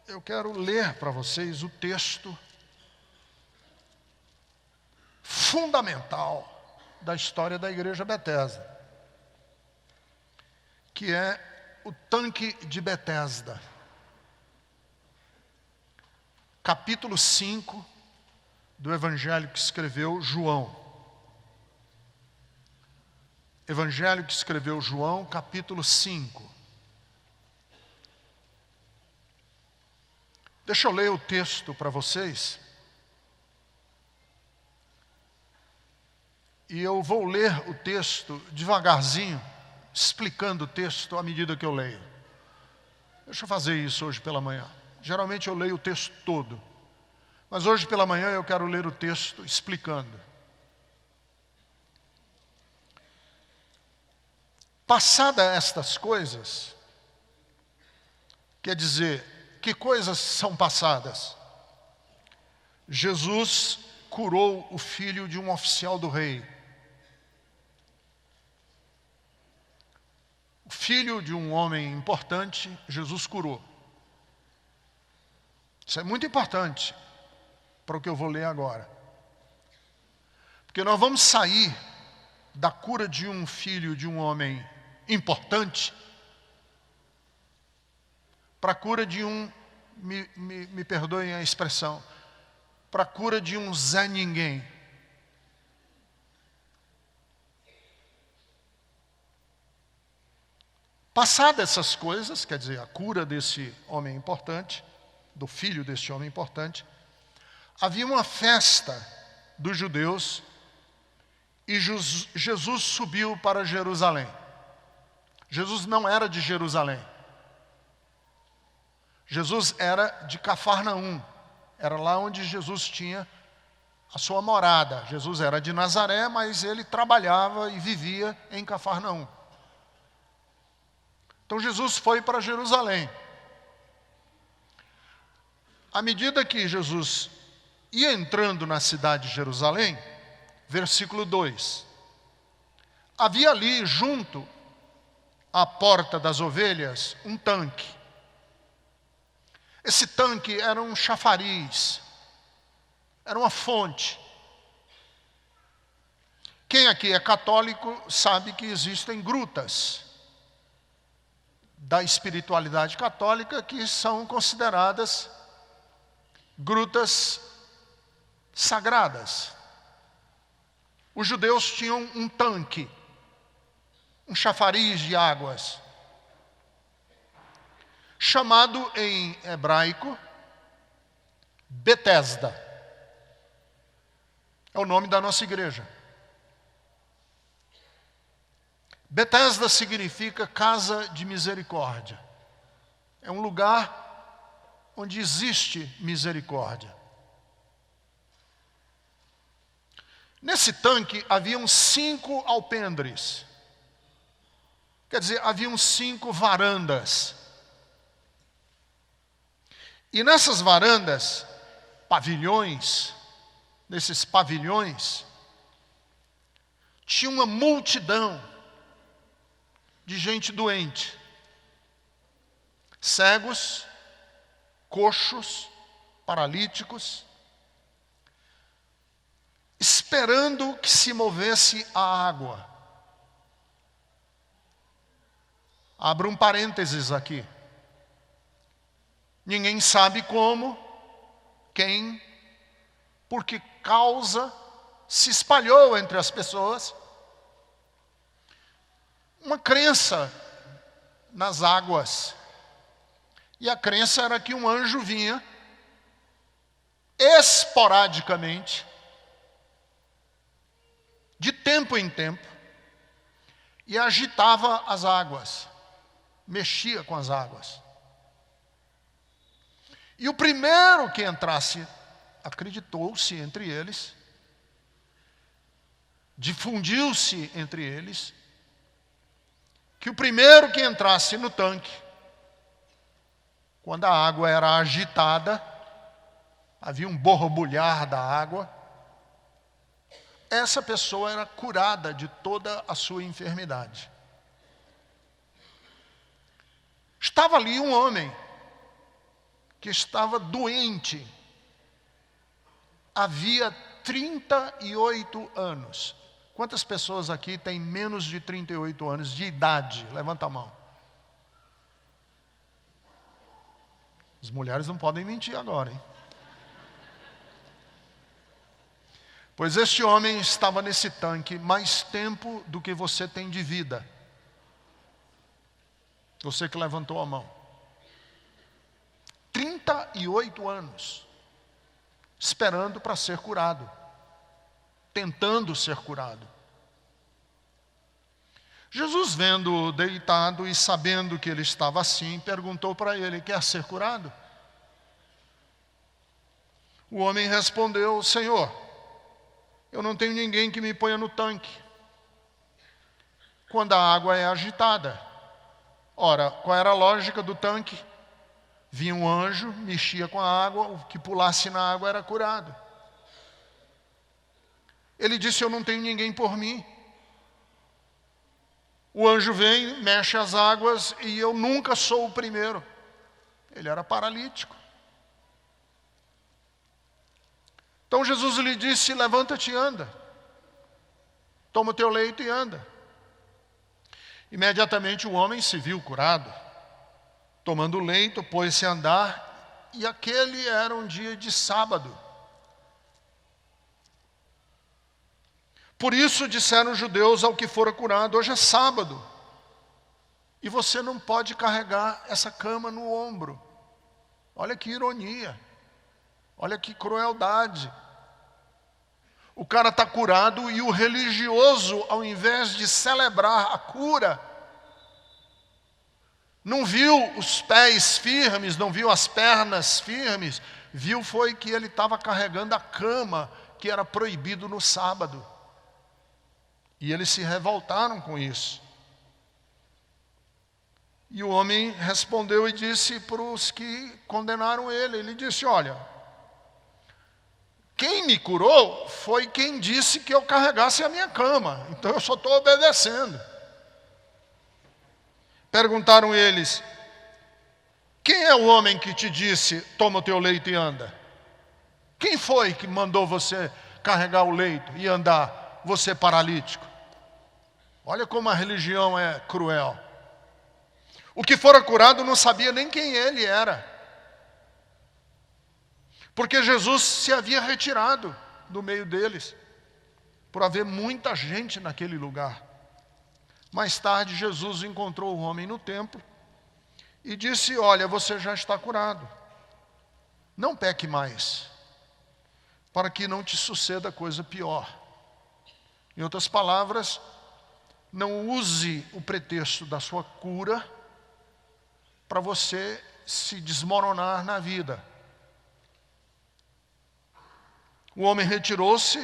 eu quero ler para vocês o texto fundamental da história da Igreja Betesda, que é o tanque de Betesda. Capítulo 5 do Evangelho que escreveu João. Evangelho que escreveu João, capítulo 5. Deixa eu ler o texto para vocês. E eu vou ler o texto devagarzinho, explicando o texto à medida que eu leio. Deixa eu fazer isso hoje pela manhã. Geralmente eu leio o texto todo, mas hoje pela manhã eu quero ler o texto explicando. Passada estas coisas, quer dizer, que coisas são passadas? Jesus curou o filho de um oficial do rei. O filho de um homem importante, Jesus curou. Isso é muito importante para o que eu vou ler agora. Porque nós vamos sair da cura de um filho de um homem importante para a cura de um, me perdoem a expressão, para a cura de um Zé Ninguém. Passadas essas coisas, quer dizer, a cura desse homem importante, do filho desse homem importante, havia uma festa dos judeus e Jesus subiu para Jerusalém. Jesus não era de Jerusalém. Jesus era de Cafarnaum. Era lá onde Jesus tinha a sua morada. Jesus era de Nazaré, mas ele trabalhava e vivia em Cafarnaum. Então Jesus foi para Jerusalém. À medida que Jesus ia entrando na cidade de Jerusalém, versículo 2, havia ali junto à porta das ovelhas um tanque. Esse tanque era um chafariz, era uma fonte. Quem aqui é católico sabe que existem grutas da espiritualidade católica que são consideradas grutas sagradas. Os judeus tinham um tanque, um chafariz de águas, chamado em hebraico Betesda. É o nome da nossa igreja. Betesda significa casa de misericórdia. É um lugar onde existe misericórdia. Nesse tanque haviam 5 alpendres. Quer dizer, haviam 5 varandas. E nessas varandas, pavilhões, nesses pavilhões, tinha uma multidão de gente doente. Cegos, coxos, paralíticos, esperando que se movesse a água. Abro um parênteses aqui. Ninguém sabe como, quem, por que causa, se espalhou entre as pessoas uma crença nas águas. E a crença era que um anjo vinha esporadicamente, de tempo em tempo, e agitava as águas, mexia com as águas. E o primeiro que entrasse, acreditou-se entre eles, difundiu-se entre eles, que o primeiro que entrasse no tanque, quando a água era agitada, havia um borbulhar da água, essa pessoa era curada de toda a sua enfermidade. Estava ali um homem que estava doente havia 38 anos. Quantas pessoas aqui têm menos de 38 anos de idade? Levanta a mão. As mulheres não podem mentir agora, hein? Pois este homem estava nesse tanque mais tempo do que você tem de vida. Você que levantou a mão. 38 anos. Esperando para ser curado. Tentando ser curado. Jesus, vendo-o deitado e sabendo que ele estava assim, perguntou para ele: quer ser curado? O homem respondeu: Senhor, eu não tenho ninguém que me ponha no tanque quando a água é agitada. Ora, qual era a lógica do tanque? Vinha um anjo, mexia com a água, o que pulasse na água era curado. Ele disse: eu não tenho ninguém por mim. O anjo vem, mexe as águas e eu nunca sou o primeiro. Ele era paralítico. Então Jesus lhe disse: levanta-te e anda. Toma o teu leito e anda. Imediatamente o homem se viu curado. Tomando o leito, pôs-se a andar, e aquele era um dia de sábado. Por isso disseram os judeus ao que fora curado: hoje é sábado, e você não pode carregar essa cama no ombro. Olha que ironia, olha que crueldade. O cara está curado e o religioso, ao invés de celebrar a cura, não viu os pés firmes, não viu as pernas firmes, viu foi que ele estava carregando a cama que era proibido no sábado. E eles se revoltaram com isso. E o homem respondeu e disse para os que condenaram ele disse: olha, quem me curou foi quem disse que eu carregasse a minha cama, então eu só estou obedecendo. Perguntaram eles: quem é o homem que te disse, toma o teu leito e anda? Quem foi que mandou você carregar o leito e andar, você paralítico? Olha como a religião é cruel. O que fora curado não sabia nem quem ele era, porque Jesus se havia retirado do meio deles, por haver muita gente naquele lugar. Mais tarde, Jesus encontrou o homem no templo e disse: olha, você já está curado. Não peque mais, para que não te suceda coisa pior. Em outras palavras, não use o pretexto da sua cura para você se desmoronar na vida. O homem retirou-se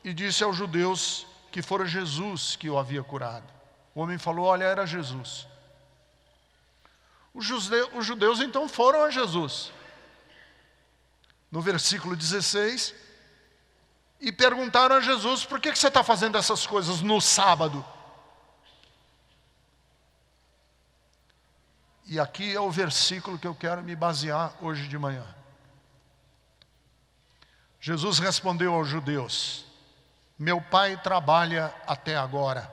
e disse aos judeus que fora Jesus que o havia curado. O homem falou: olha, era Jesus. Os judeus então foram a Jesus, no versículo 16, e perguntaram a Jesus: por que você está fazendo essas coisas no sábado? E aqui é o versículo que eu quero me basear hoje de manhã. Jesus respondeu aos judeus: meu pai trabalha até agora,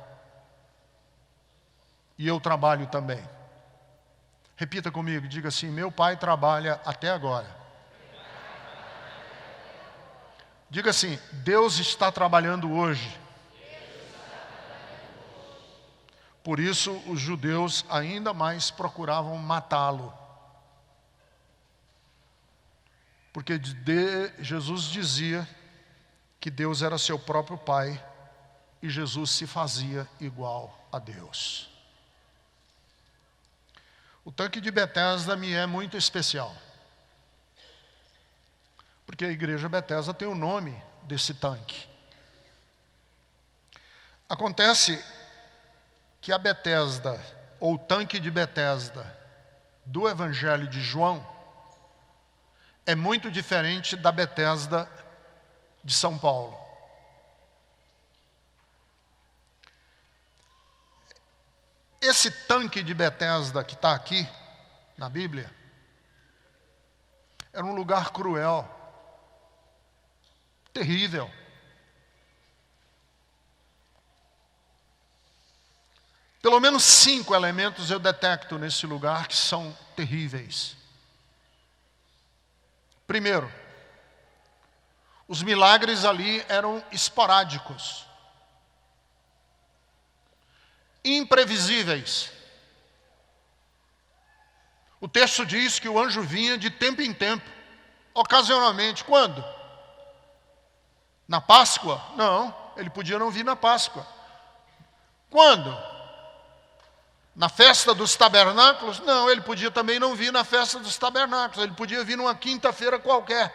e eu trabalho também. Repita comigo, diga assim: meu pai trabalha até agora. Diga assim: Deus está trabalhando hoje. Por isso os judeus ainda mais procuravam matá-lo. Porque Jesus dizia que Deus era seu próprio Pai e Jesus se fazia igual a Deus. O tanque de Betesda me é muito especial, porque a igreja Betesda tem o nome desse tanque. Acontece que a Betesda, ou tanque de Betesda, do Evangelho de João, é muito diferente da Betesda de São Paulo. Esse tanque de Betesda que está aqui na Bíblia Era um lugar cruel, terrível. Pelo menos 5 elementos eu detecto nesse lugar que são terríveis. Primeiro, os milagres ali eram esporádicos, imprevisíveis. O texto diz que o anjo vinha de tempo em tempo, ocasionalmente. Quando? Na Páscoa? Não, ele podia não vir na Páscoa. Quando? Na festa dos tabernáculos? Não, ele podia também não vir na festa dos tabernáculos. Ele podia vir numa quinta-feira qualquer.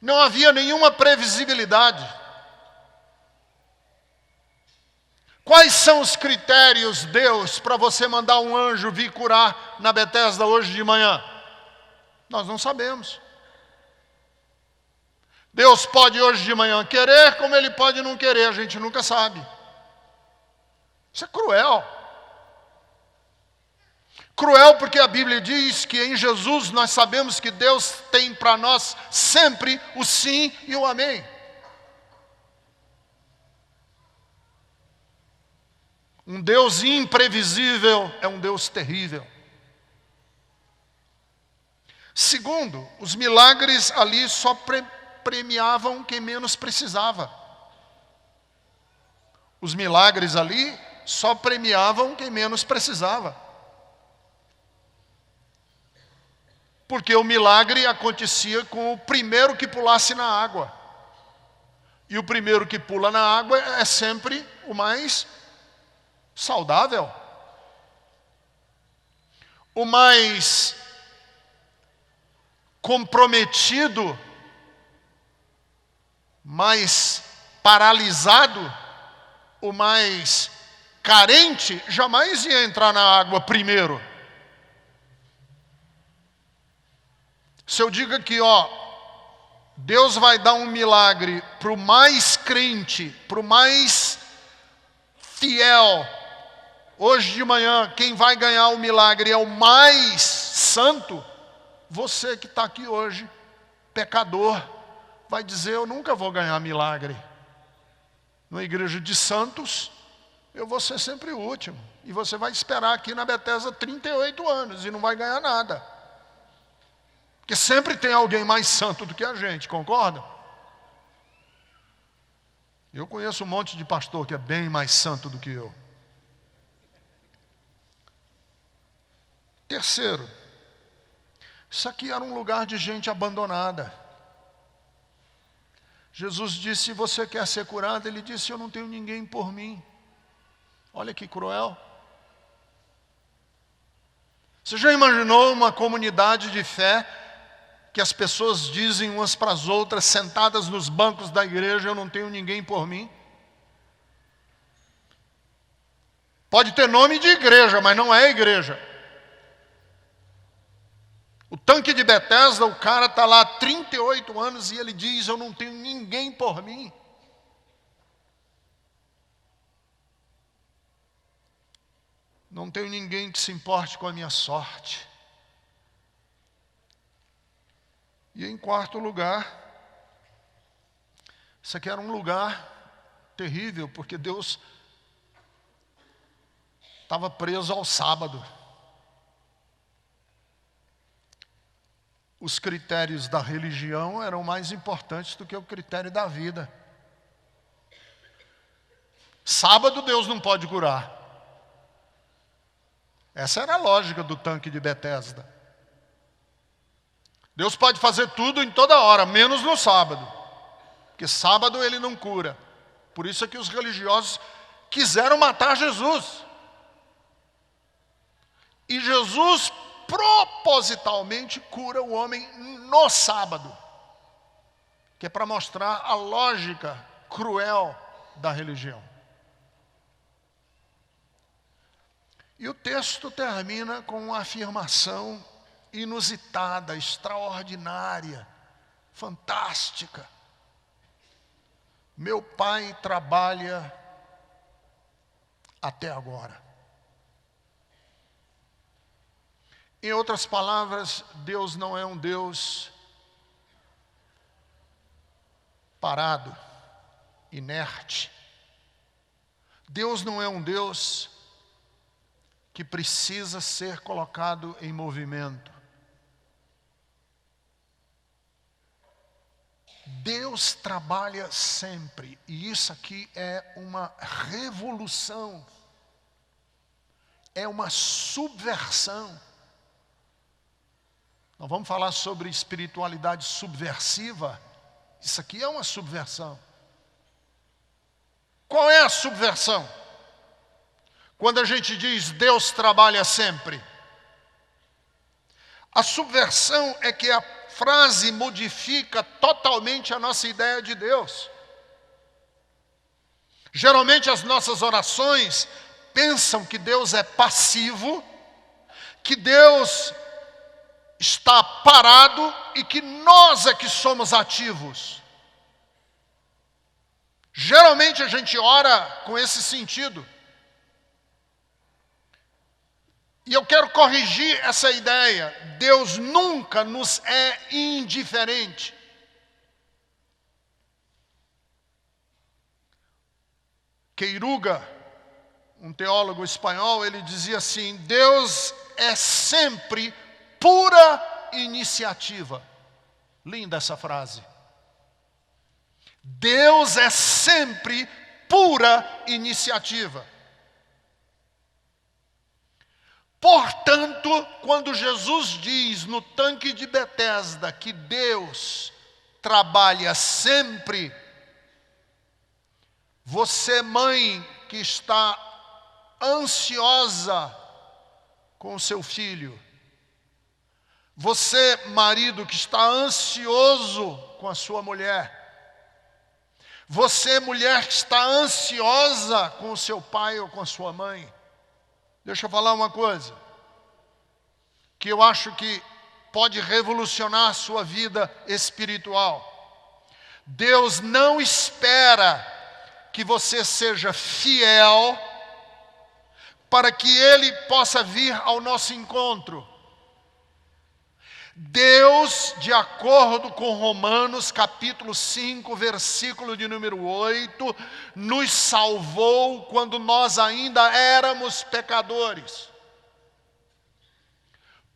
Não havia nenhuma previsibilidade. Quais são os critérios, Deus, para você mandar um anjo vir curar na Betesda hoje de manhã? Nós não sabemos. Deus pode hoje de manhã querer, como Ele pode não querer, a gente nunca sabe. Isso é cruel. Cruel porque a Bíblia diz que em Jesus nós sabemos que Deus tem para nós sempre o sim e o amém. Um Deus imprevisível é um Deus terrível. Segundo, os milagres ali só premiavam quem menos precisava. Os milagres ali só premiavam quem menos precisava. Porque o milagre acontecia com o primeiro que pulasse na água. E o primeiro que pula na água é sempre o mais saudável. O mais comprometido, mais paralisado, o mais carente, jamais ia entrar na água primeiro. Se eu digo aqui, Deus vai dar um milagre para o mais crente, para o mais fiel. Hoje de manhã, quem vai ganhar o milagre é o mais santo. Você que está aqui hoje, pecador, vai dizer, eu nunca vou ganhar milagre. Na igreja de santos, eu vou ser sempre o último. E você vai esperar aqui na Betesda 38 anos e não vai ganhar nada. Porque sempre tem alguém mais santo do que a gente, concorda? Eu conheço um monte de pastor que é bem mais santo do que eu. Terceiro, isso aqui era um lugar de gente abandonada. Jesus disse, se você quer ser curado, ele disse, eu não tenho ninguém por mim. Olha que cruel. Você já imaginou uma comunidade de fé que as pessoas dizem umas para as outras, sentadas nos bancos da igreja, eu não tenho ninguém por mim? Pode ter nome de igreja, mas não é igreja. O tanque de Betesda, o cara está lá há 38 anos e ele diz, eu não tenho ninguém por mim. Não tenho ninguém que se importe com a minha sorte. E em quarto lugar, isso aqui era um lugar terrível, porque Deus estava preso ao sábado. Os critérios da religião eram mais importantes do que o critério da vida. Sábado Deus não pode curar. Essa era a lógica do tanque de Betesda. Deus pode fazer tudo em toda hora, menos no sábado. Porque sábado ele não cura. Por isso é que os religiosos quiseram matar Jesus. E Jesus propositalmente cura o homem no sábado. Que é para mostrar a lógica cruel da religião. E o texto termina com uma afirmação inusitada, extraordinária, fantástica. Meu pai trabalha até agora. Em outras palavras, Deus não é um Deus parado, inerte. Deus não é um Deus que precisa ser colocado em movimento. Deus trabalha sempre, e isso aqui é uma revolução, é uma subversão. Nós vamos falar sobre espiritualidade subversiva. Isso aqui é uma subversão. Qual é a subversão? Quando a gente diz Deus trabalha sempre. A subversão é que a frase modifica totalmente a nossa ideia de Deus. Geralmente as nossas orações pensam que Deus é passivo, que Deus está parado e que nós é que somos ativos. Geralmente a gente ora com esse sentido. E eu quero corrigir essa ideia. Deus nunca nos é indiferente. Queiruga, um teólogo espanhol, ele dizia assim: Deus é sempre pura iniciativa. Linda essa frase. Deus é sempre pura iniciativa. Portanto, quando Jesus diz no tanque de Betesda que Deus trabalha sempre, você, mãe que está ansiosa com o seu filho, você, marido que está ansioso com a sua mulher, você, mulher que está ansiosa com o seu pai ou com a sua mãe, deixa eu falar uma coisa, que eu acho que pode revolucionar a sua vida espiritual. Deus não espera que você seja fiel para que Ele possa vir ao nosso encontro. Deus, de acordo com Romanos capítulo 5, versículo de número 8, nos salvou quando nós ainda éramos pecadores.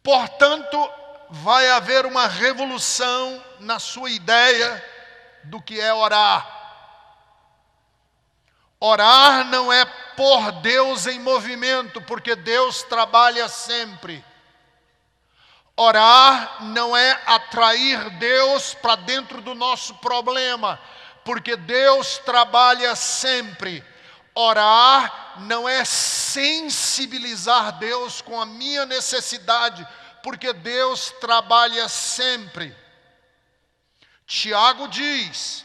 Portanto, vai haver uma revolução na sua ideia do que é orar. Orar não é pôr Deus em movimento, porque Deus trabalha sempre. Orar não é atrair Deus para dentro do nosso problema, porque Deus trabalha sempre. Orar não é sensibilizar Deus com a minha necessidade, porque Deus trabalha sempre. Tiago diz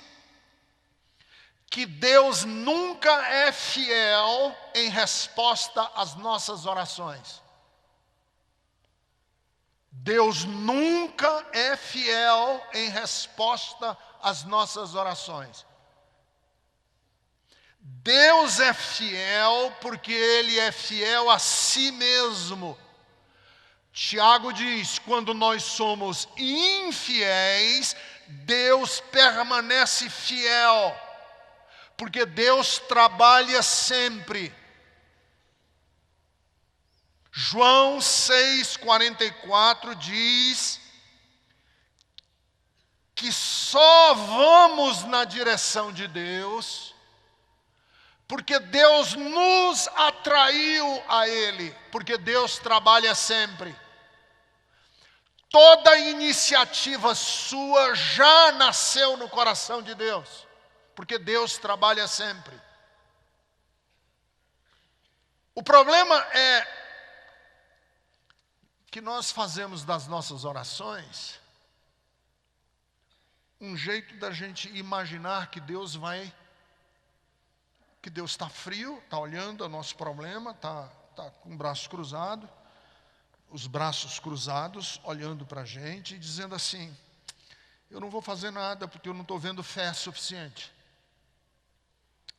que Deus nunca é fiel em resposta às nossas orações. Deus nunca é fiel em resposta às nossas orações. Deus é fiel porque Ele é fiel a si mesmo. Tiago diz, quando nós somos infiéis, Deus permanece fiel, porque Deus trabalha sempre. João 6,44 diz que só vamos na direção de Deus porque Deus nos atraiu a Ele, porque Deus trabalha sempre. Toda iniciativa sua já nasceu no coração de Deus, porque Deus trabalha sempre. O problema é que nós fazemos das nossas orações um jeito da gente imaginar que Deus está frio, está olhando o nosso problema, está com o braço cruzado, os braços cruzados, olhando para a gente e dizendo assim: eu não vou fazer nada porque eu não estou vendo fé suficiente.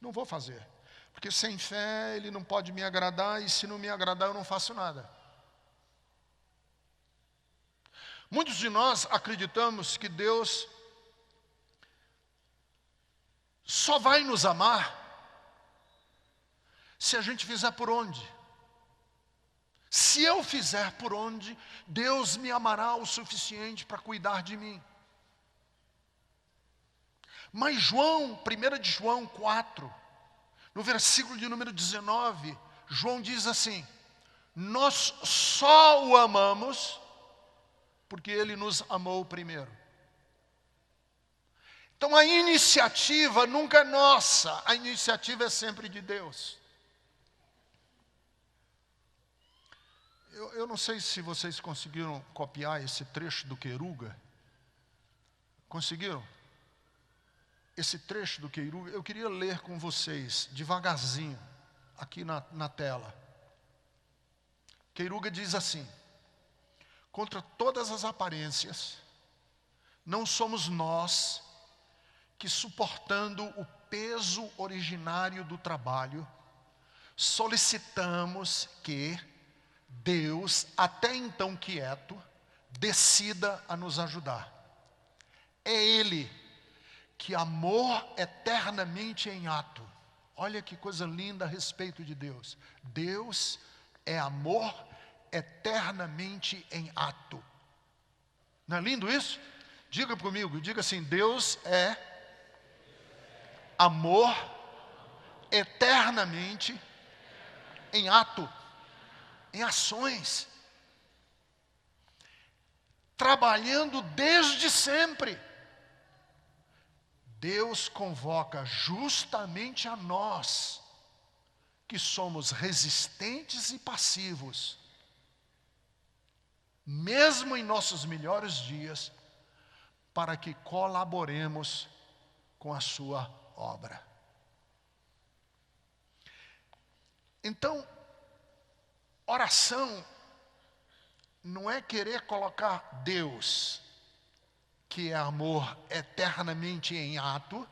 Não vou fazer, porque sem fé Ele não pode me agradar, e se não me agradar eu não faço nada. Muitos de nós acreditamos que Deus só vai nos amar se a gente fizer por onde. Se eu fizer por onde, Deus me amará o suficiente para cuidar de mim. Mas João, 1 de João 4, no versículo de número 19, João diz assim: nós só o amamos porque ele nos amou primeiro. Então a iniciativa nunca é nossa, a iniciativa é sempre de Deus. Eu não sei se vocês conseguiram copiar esse trecho do Queiruga. Conseguiram? Esse trecho do Queiruga, eu queria ler com vocês, devagarzinho, aqui na tela. Queiruga diz assim: contra todas as aparências, não somos nós que, suportando o peso originário do trabalho, solicitamos que Deus, até então quieto, decida a nos ajudar. É Ele que amor eternamente em ato. Olha que coisa linda a respeito de Deus. Deus é amor eternamente em ato. Não é lindo isso? Diga comigo, diga assim: Deus é amor eternamente em ato, em ações, trabalhando desde sempre. Deus convoca justamente a nós, que somos resistentes e passivos, mesmo em nossos melhores dias, para que colaboremos com a sua obra. Então, oração não é querer colocar Deus, que é amor eternamente em ato,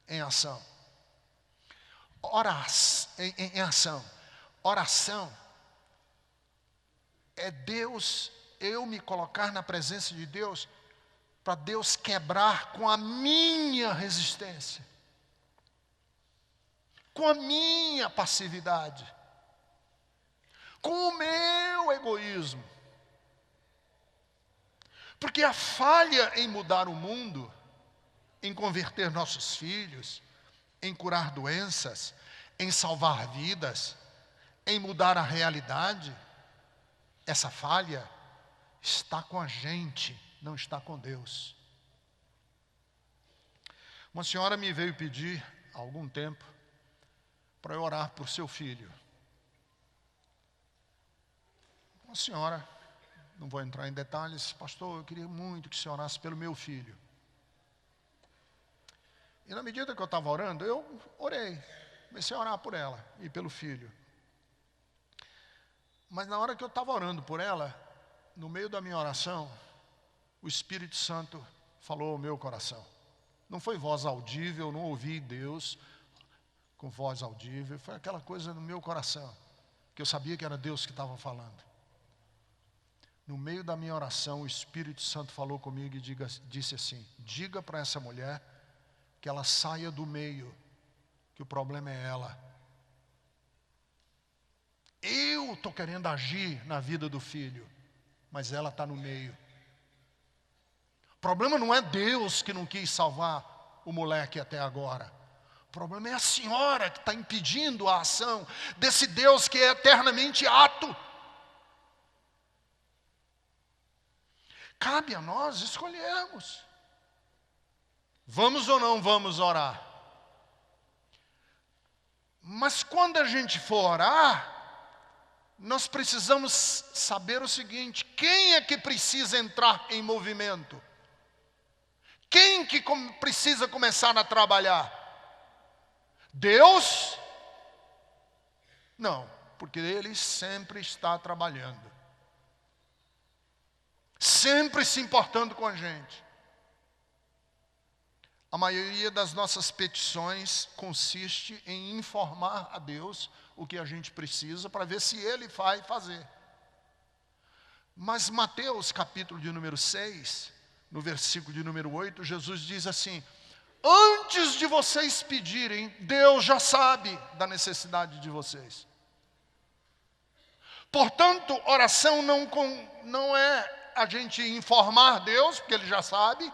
em ação. Em ação. Oração é Deus, eu me colocar na presença de Deus, para Deus quebrar com a minha resistência, com a minha passividade, com o meu egoísmo. Porque a falha em mudar o mundo, em converter nossos filhos, em curar doenças, em salvar vidas, em mudar a realidade, essa falha está com a gente, não está com Deus. Uma senhora me veio pedir, há algum tempo, para eu orar por seu filho. Uma senhora, não vou entrar em detalhes: pastor, eu queria muito que o senhor orasse pelo meu filho. E na medida que eu estava orando, eu orei, comecei a orar por ela e pelo filho. Mas na hora que eu estava orando por ela, no meio da minha oração, o Espírito Santo falou ao meu coração. Não foi voz audível, eu não ouvi Deus com voz audível, foi aquela coisa no meu coração, que eu sabia que era Deus que estava falando. No meio da minha oração, o Espírito Santo falou comigo e disse assim: diga para essa mulher que ela saia do meio, que o problema é ela. Eu estou querendo agir na vida do filho, mas ela está no meio. O problema não é Deus que não quis salvar o moleque até agora. O problema é a senhora que está impedindo a ação desse Deus que é eternamente ato. Cabe a nós escolhermos. Vamos ou não vamos orar? Mas quando a gente for orar, nós precisamos saber o seguinte: quem é que precisa entrar em movimento? Quem que precisa começar a trabalhar? Deus? Não, porque Ele sempre está trabalhando, sempre se importando com a gente. A maioria das nossas petições consiste em informar a Deus o que a gente precisa, para ver se Ele vai fazer. Mas Mateus, capítulo de número 6, no versículo de número 8, Jesus diz assim: antes de vocês pedirem, Deus já sabe da necessidade de vocês. Portanto, oração não é a gente informar Deus, porque Ele já sabe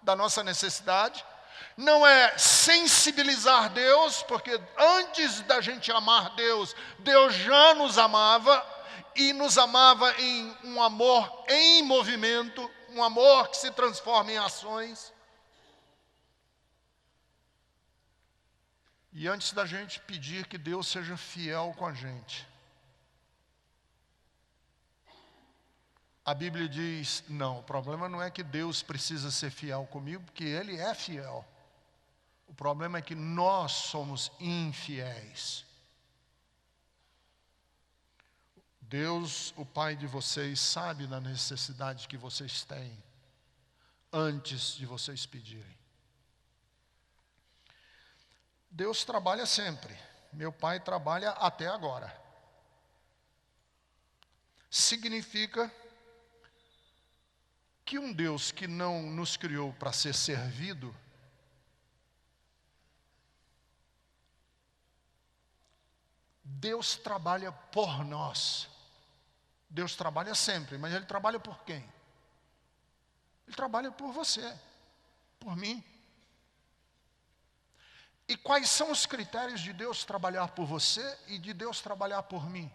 da nossa necessidade. Não é sensibilizar Deus, porque antes da gente amar Deus, Deus já nos amava, e nos amava em um amor em movimento, um amor que se transforma em ações. E antes da gente pedir que Deus seja fiel com a gente, a Bíblia diz, não, o problema não é que Deus precisa ser fiel comigo, porque Ele é fiel. O problema é que nós somos infiéis. Deus, o Pai de vocês, sabe da necessidade que vocês têm antes de vocês pedirem. Deus trabalha sempre. Meu Pai trabalha até agora. Significa que um Deus que não nos criou para ser servido, Deus trabalha por nós. Deus trabalha sempre, mas Ele trabalha por quem? Ele trabalha por você, por mim. E quais são os critérios de Deus trabalhar por você e de Deus trabalhar por mim?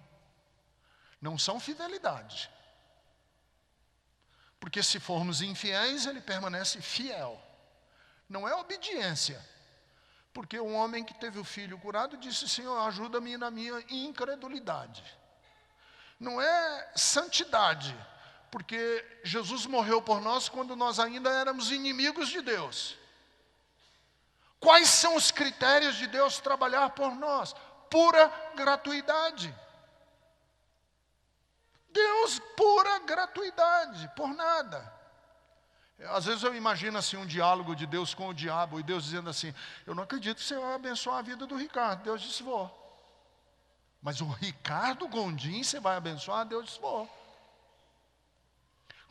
Não são fidelidade. Porque se formos infiéis, Ele permanece fiel. Não é obediência. Porque um homem que teve o filho curado disse: Senhor, ajuda-me na minha incredulidade. Não é santidade, porque Jesus morreu por nós quando nós ainda éramos inimigos de Deus. Quais são os critérios de Deus trabalhar por nós? Pura gratuidade. Deus, pura gratuidade, por nada. Às vezes eu imagino assim um diálogo de Deus com o diabo, e Deus dizendo assim: eu não acredito que você vai abençoar a vida do Ricardo. Deus disse: vou. Mas o Ricardo Gondim você vai abençoar? Deus disse: vou.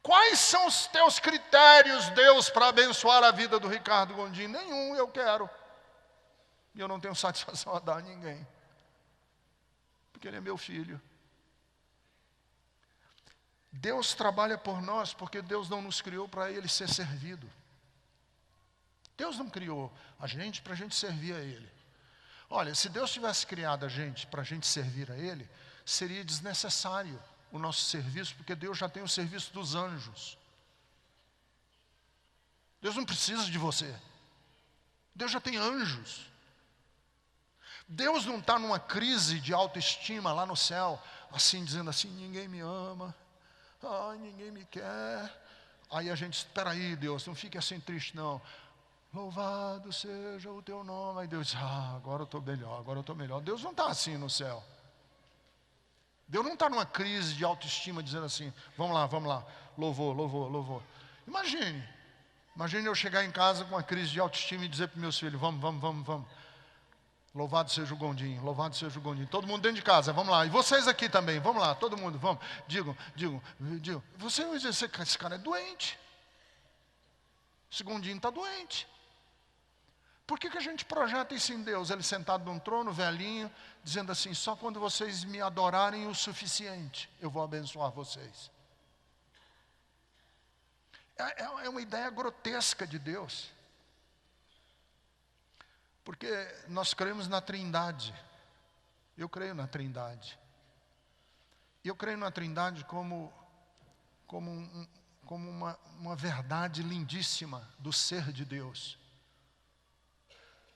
Quais são os teus critérios, Deus, para abençoar a vida do Ricardo Gondim? Nenhum, eu quero. E eu não tenho satisfação a dar a ninguém. Porque ele é meu filho. Deus trabalha por nós porque Deus não nos criou para Ele ser servido. Deus não criou a gente para a gente servir a Ele. Olha, se Deus tivesse criado a gente para a gente servir a Ele, seria desnecessário o nosso serviço, porque Deus já tem o serviço dos anjos. Deus não precisa de você. Deus já tem anjos. Deus não está numa crise de autoestima lá no céu, assim, dizendo assim: ninguém me ama. Ai, ninguém me quer. Aí a gente, espera aí, Deus, não fique assim triste não. Louvado seja o teu nome. Aí Deus diz: agora eu estou melhor, agora eu estou melhor. Deus não está assim no céu. Deus não está numa crise de autoestima dizendo assim: vamos lá, louvor, louvor, louvor. Imagine eu chegar em casa com uma crise de autoestima e dizer para meus filhos: vamos. Louvado seja o Gondim, louvado seja o Gondim. Todo mundo dentro de casa, vamos lá. E vocês aqui também, vamos lá, todo mundo, vamos. Digam. Você vai dizer: esse cara é doente. Esse Gondim está doente. Por que a gente projeta isso em Deus? Ele sentado num trono, velhinho, dizendo assim: só quando vocês me adorarem o suficiente, eu vou abençoar vocês. É uma ideia grotesca de Deus. Porque nós cremos na Trindade. Eu creio na Trindade. Eu creio na Trindade como uma verdade lindíssima do ser de Deus.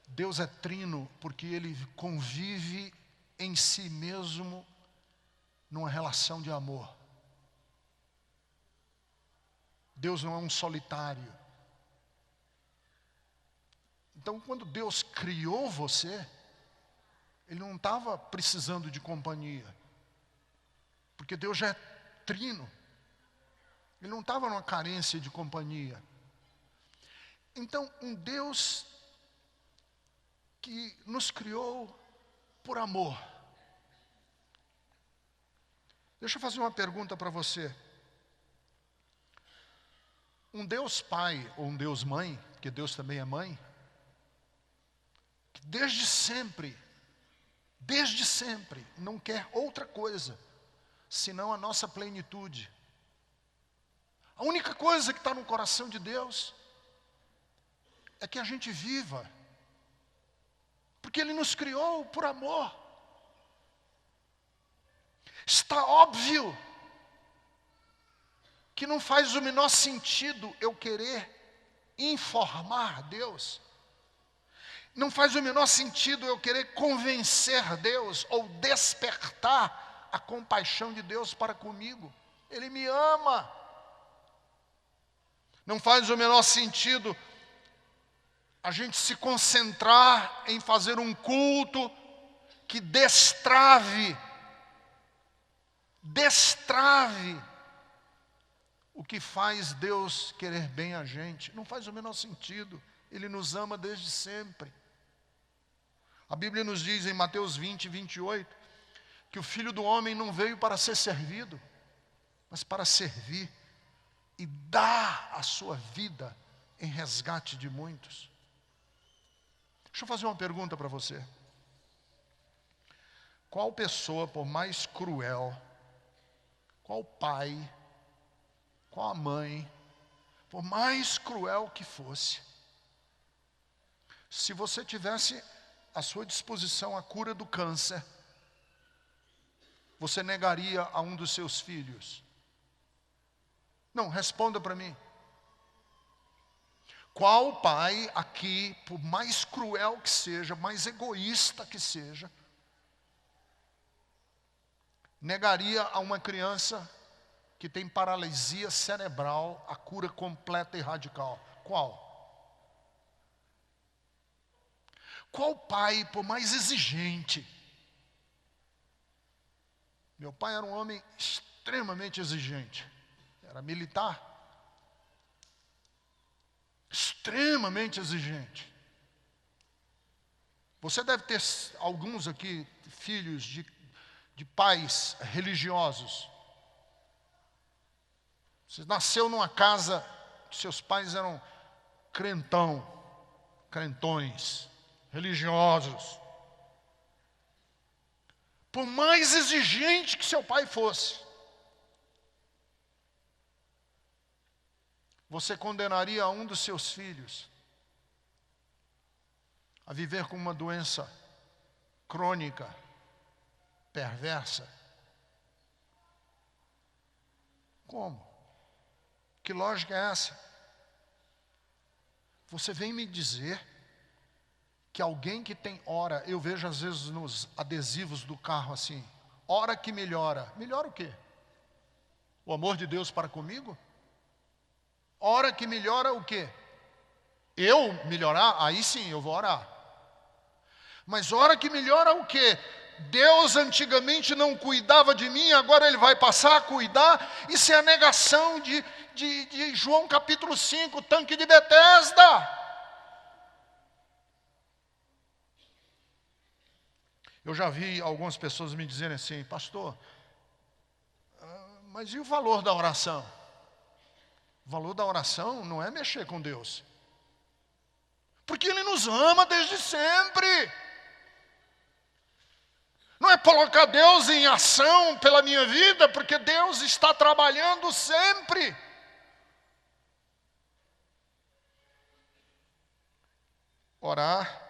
Deus é trino porque Ele convive em si mesmo numa relação de amor. Deus não é um solitário. Então, quando Deus criou você, Ele não estava precisando de companhia. Porque Deus já é trino. Ele não estava numa carência de companhia. Então, um Deus que nos criou por amor. Deixa eu fazer uma pergunta para você. um Deus Pai ou um Deus Mãe, porque Deus também é mãe, que desde sempre, não quer outra coisa, senão a nossa plenitude. A única coisa que está no coração de Deus é que a gente viva, porque Ele nos criou por amor. Está óbvio que não faz o menor sentido eu querer informar Deus. Não faz o menor sentido eu querer convencer Deus ou despertar a compaixão de Deus para comigo. Ele me ama. Não faz o menor sentido a gente se concentrar em fazer um culto que destrave o que faz Deus querer bem a gente. Não faz o menor sentido. Ele nos ama desde sempre. A Bíblia nos diz em Mateus 20, 28, que o Filho do Homem não veio para ser servido, mas para servir e dar a sua vida em resgate de muitos. Deixa eu fazer uma pergunta para você. Qual pessoa, por mais cruel, qual pai, qual a mãe, por mais cruel que fosse, se você tivesse à sua disposição a cura do câncer, você negaria a um dos seus filhos? Não, responda para mim. Qual pai aqui, por mais cruel que seja, mais egoísta que seja, negaria a uma criança que tem paralisia cerebral a cura completa e radical? Qual? Qual pai, por mais exigente? Meu pai era um homem extremamente exigente. Era militar. Extremamente exigente. Você deve ter alguns aqui, filhos de pais religiosos. Você nasceu numa casa que seus pais eram crentões, religiosos. Por mais exigente que seu pai fosse, você condenaria um dos seus filhos a viver com uma doença crônica, perversa? Como? Que lógica é essa? Você vem me dizer que alguém que tem hora, eu vejo às vezes nos adesivos do carro assim, hora que melhora. Melhora o quê? O amor de Deus para comigo? Hora que melhora o quê? Eu melhorar? Aí sim, eu vou orar. Mas hora que melhora o quê? Deus antigamente não cuidava de mim, agora Ele vai passar a cuidar. Isso é a negação de João capítulo 5, tanque de Betesda. Eu já vi algumas pessoas me dizerem assim: pastor, mas e o valor da oração? O valor da oração não é mexer com Deus, porque Ele nos ama desde sempre. Não é colocar Deus em ação pela minha vida, porque Deus está trabalhando sempre. Orar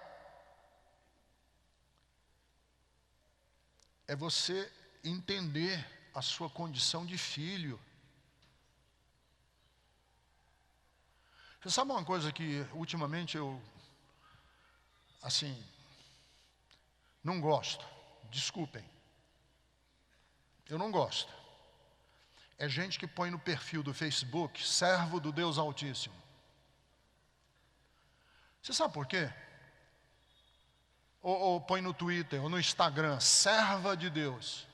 é você entender a sua condição de filho. Você sabe uma coisa que ultimamente eu, não gosto? Desculpem. Eu não gosto. É gente que põe no perfil do Facebook, servo do Deus Altíssimo. Você sabe por quê? Ou põe no Twitter, ou no Instagram, serva de Deus.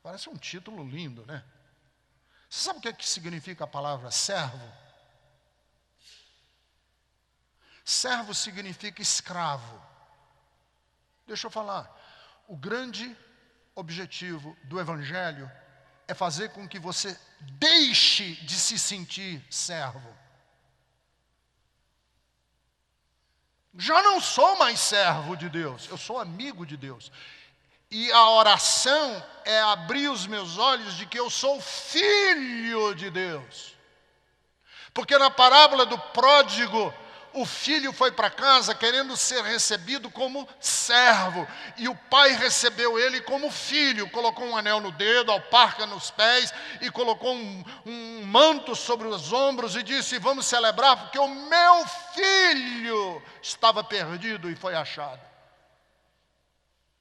Parece um título lindo, né? Você sabe o que significa a palavra servo? Servo significa escravo. Deixa eu falar. O grande objetivo do Evangelho é fazer com que você deixe de se sentir servo. Já não sou mais servo de Deus, eu sou amigo de Deus. E a oração é abrir os meus olhos de que eu sou filho de Deus. Porque na parábola do pródigo, o filho foi para casa querendo ser recebido como servo. E o pai recebeu ele como filho. Colocou um anel no dedo, alparca nos pés. E colocou um manto sobre os ombros. E disse, vamos celebrar porque o meu filho estava perdido e foi achado.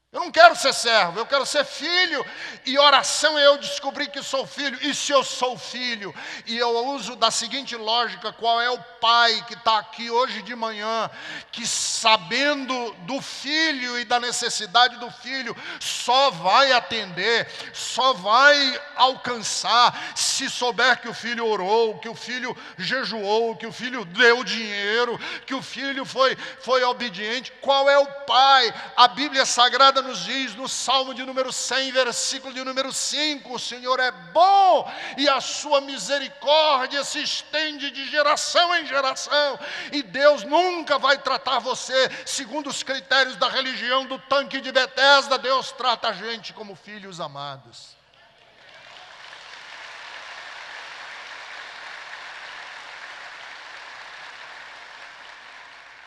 Eu não quero ser servo, eu quero ser filho. E oração é eu descobrir que sou filho. E se eu sou filho, e eu uso da seguinte lógica, qual é o pai que está aqui hoje de manhã, que sabendo do filho e da necessidade do filho, só vai atender, só vai alcançar, se souber que o filho orou, que o filho jejuou, que o filho deu dinheiro, que o filho foi obediente. Qual é o pai? A Bíblia Sagrada nos diz, no Salmo de número 100, versículo de número 5, o Senhor é bom e a sua misericórdia se estende de geração em geração. E Deus nunca vai tratar você segundo os critérios da religião do tanque de Betesda. Deus trata a gente como filhos amados.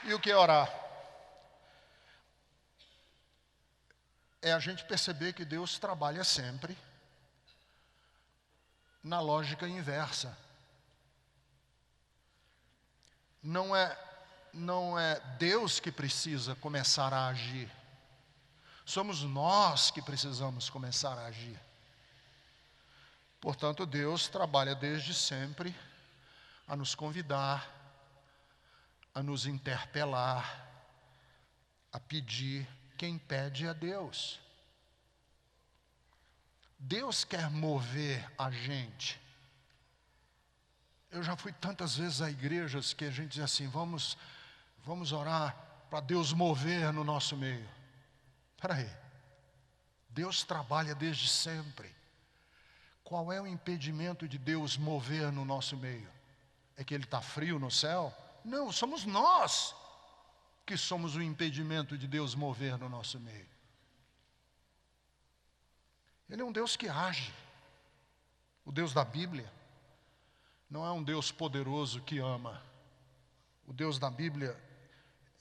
E o que é orar? É a gente perceber que Deus trabalha sempre na lógica inversa. Não é Deus que precisa começar a agir. Somos nós que precisamos começar a agir. Portanto, Deus trabalha desde sempre a nos convidar, a nos interpelar, a pedir. Quem pede é Deus. Deus quer mover a gente. Eu já fui tantas vezes a igrejas que a gente diz assim, vamos orar para Deus mover no nosso meio. Espera aí. Deus trabalha desde sempre. Qual é o impedimento de Deus mover no nosso meio? É que Ele está frio no céu? Não, somos nós que somos o impedimento de Deus mover no nosso meio. Ele é um Deus que age. O Deus da Bíblia não é um Deus poderoso que ama. O Deus da Bíblia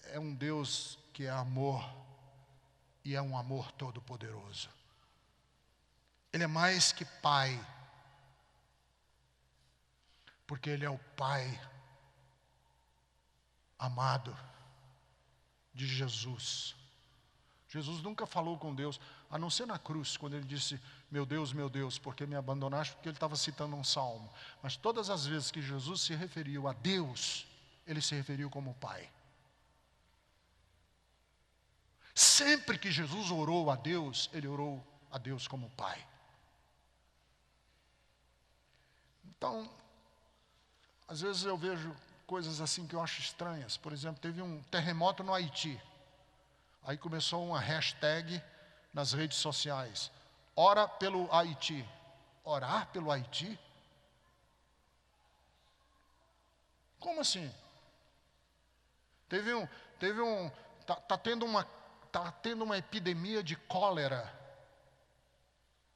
é um Deus que é amor e é um amor todo-poderoso. Ele é mais que pai, porque Ele é o Pai amado de Jesus. Jesus nunca falou com Deus, a não ser na cruz, quando Ele disse, meu Deus, por que me abandonaste? Porque Ele estava citando um salmo. Mas todas as vezes que Jesus se referiu a Deus, Ele se referiu como Pai. Sempre que Jesus orou a Deus, Ele orou a Deus como Pai. Então, às vezes eu vejo coisas assim que eu acho estranhas. Por exemplo, teve um terremoto no Haiti. Aí começou uma hashtag nas redes sociais. Ora pelo Haiti. Orar pelo Haiti? Como assim? Tá tendo uma epidemia de cólera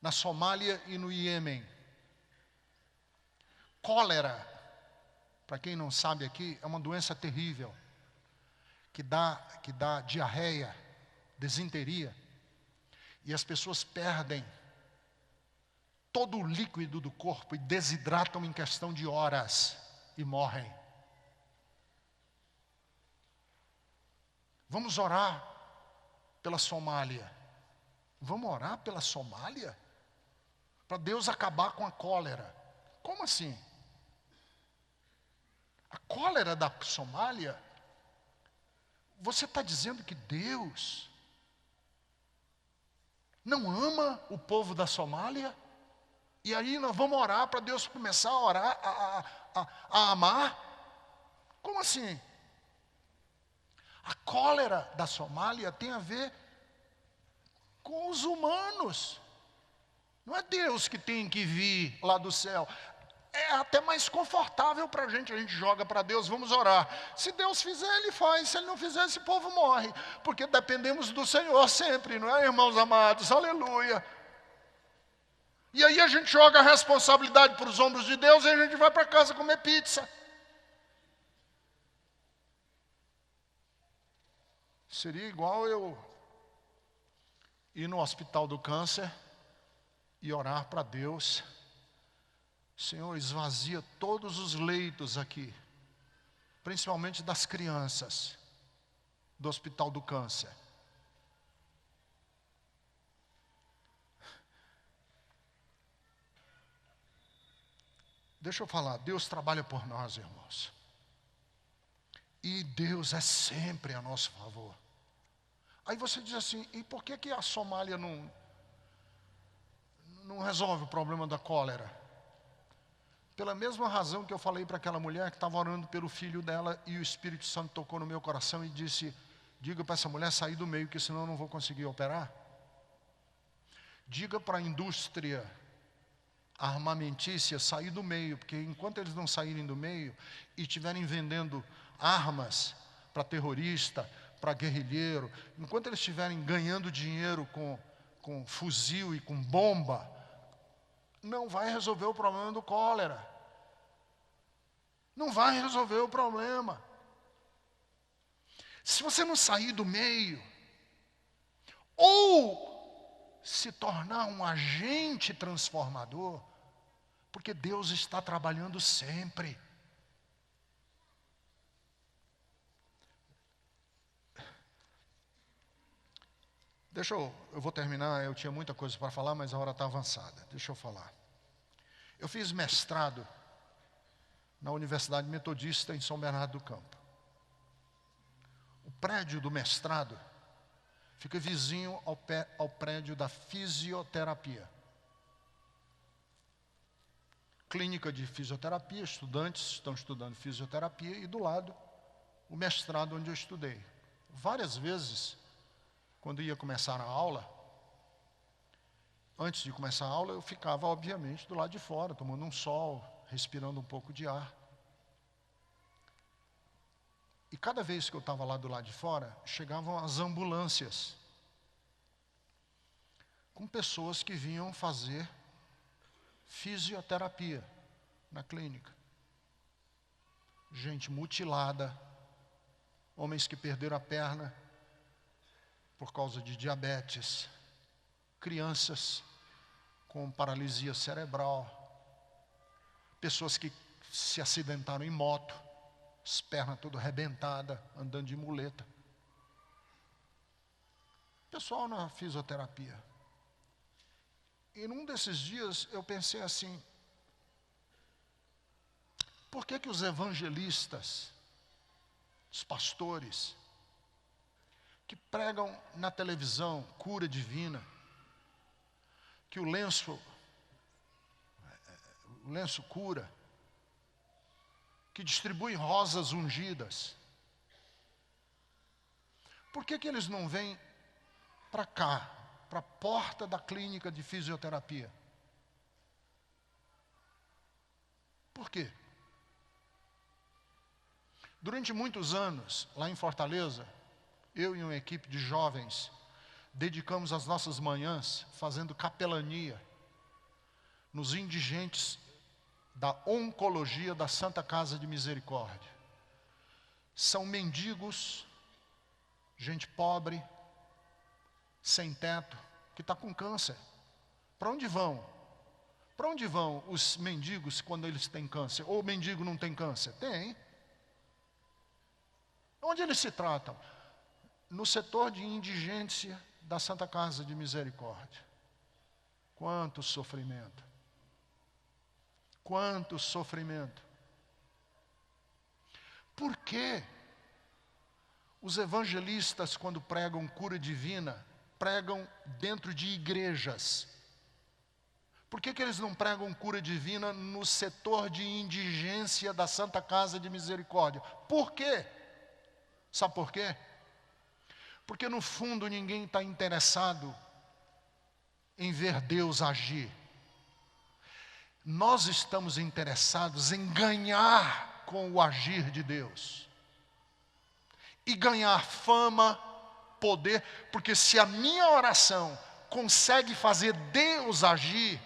na Somália e no Iêmen. Cólera, para quem não sabe aqui, é uma doença terrível, que dá diarreia, desinteria, e as pessoas perdem todo o líquido do corpo e desidratam em questão de horas e morrem. Vamos orar pela Somália. Vamos orar pela Somália? Para Deus acabar com a cólera. Como assim? A cólera da Somália, você está dizendo que Deus não ama o povo da Somália? E aí nós vamos orar para Deus começar a orar, a amar? Como assim? A cólera da Somália tem a ver com os humanos. Não é Deus que tem que vir lá do céu. É até mais confortável para a gente joga para Deus, vamos orar. Se Deus fizer, Ele faz. Se Ele não fizer, esse povo morre. Porque dependemos do Senhor sempre, não é, irmãos amados? Aleluia. E aí a gente joga a responsabilidade para os ombros de Deus e a gente vai para casa comer pizza. Seria igual eu ir no hospital do câncer e orar para Deus: Senhor, esvazia todos os leitos aqui, principalmente das crianças do hospital do câncer. Deixa eu falar, Deus trabalha por nós, irmãos. E Deus é sempre a nosso favor. Aí você diz assim, e por que a Somália não resolve o problema da cólera? Pela mesma razão que eu falei para aquela mulher que estava orando pelo filho dela e o Espírito Santo tocou no meu coração e disse: diga para essa mulher sair do meio, que senão eu não vou conseguir operar. Diga para a indústria armamentícia sair do meio, porque enquanto eles não saírem do meio e estiverem vendendo armas para terrorista, para guerrilheiro, enquanto eles estiverem ganhando dinheiro com fuzil e com bomba, não vai resolver o problema do cólera. Não vai resolver o problema. Se você não sair do meio, ou se tornar um agente transformador, porque Deus está trabalhando sempre. Eu vou terminar, eu tinha muita coisa para falar, mas a hora está avançada. Deixa eu falar. Eu fiz mestrado na Universidade Metodista em São Bernardo do Campo. O prédio do mestrado fica vizinho ao prédio da fisioterapia. Clínica de fisioterapia, estudantes estão estudando fisioterapia e do lado o mestrado onde eu estudei. Várias vezes, quando ia começar a aula, antes de começar a aula, eu ficava, obviamente, do lado de fora, tomando um sol, respirando um pouco de ar. E cada vez que eu estava lá do lado de fora, chegavam as ambulâncias, com pessoas que vinham fazer fisioterapia na clínica. Gente mutilada, homens que perderam a perna por causa de diabetes, crianças com paralisia cerebral, pessoas que se acidentaram em moto, as pernas todas arrebentadas, andando de muleta. Pessoal na fisioterapia. E num desses dias eu pensei assim, por que os evangelistas, os pastores, que pregam na televisão cura divina, que o lenço cura, que distribui rosas ungidas, por que eles não vêm para cá, para a porta da clínica de fisioterapia? Por quê? Durante muitos anos, lá em Fortaleza, eu e uma equipe de jovens dedicamos as nossas manhãs fazendo capelania nos indigentes da oncologia da Santa Casa de Misericórdia. São mendigos, gente pobre, sem teto, que está com câncer. Para onde vão? Para onde vão os mendigos quando eles têm câncer? Ou o mendigo não tem câncer? Tem. Onde eles se tratam? No setor de indigência da Santa Casa de Misericórdia. Quanto sofrimento. Quanto sofrimento. Por que os evangelistas, quando pregam cura divina, pregam dentro de igrejas? Por que eles não pregam cura divina no setor de indigência da Santa Casa de Misericórdia? Por quê? Sabe por quê? Porque no fundo ninguém está interessado em ver Deus agir. Nós estamos interessados em ganhar com o agir de Deus. E ganhar fama, poder, porque se a minha oração consegue fazer Deus agir,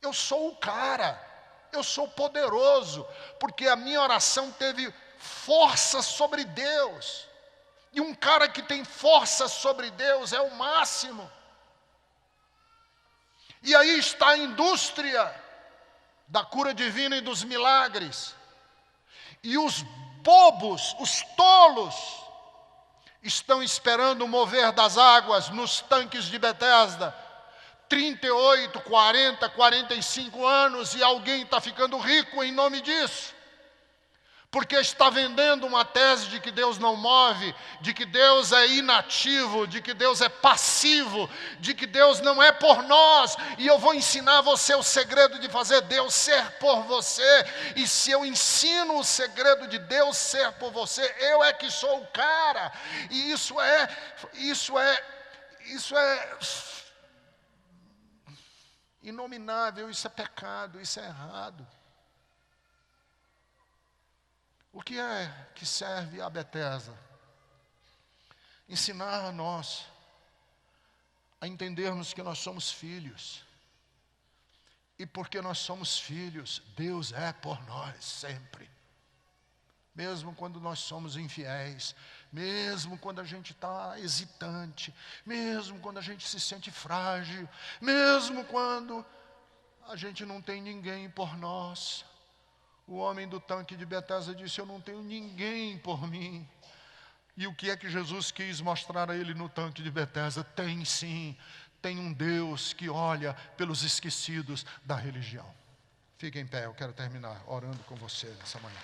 eu sou o cara, eu sou poderoso, porque a minha oração teve força sobre Deus. E um cara que tem força sobre Deus é o máximo. E aí está a indústria da cura divina e dos milagres. E os bobos, os tolos, estão esperando o mover das águas nos tanques de Betesda. 38, 40, 45 anos e alguém está ficando rico em nome disso. Porque está vendendo uma tese de que Deus não move, de que Deus é inativo, de que Deus é passivo, de que Deus não é por nós. E eu vou ensinar você o segredo de fazer Deus ser por você. E se eu ensino o segredo de Deus ser por você, eu é que sou o cara. E isso é inominável, isso é pecado, isso é errado. O que é que serve a Betesda? Ensinar a nós a entendermos que nós somos filhos. E porque nós somos filhos, Deus é por nós sempre. Mesmo quando nós somos infiéis, mesmo quando a gente está hesitante, mesmo quando a gente se sente frágil, mesmo quando a gente não tem ninguém por nós. O homem do tanque de Betesda disse: eu não tenho ninguém por mim. E o que é que Jesus quis mostrar a ele no tanque de Betesda? Tem sim, tem um Deus que olha pelos esquecidos da religião. Fique em pé, eu quero terminar orando com você nessa manhã.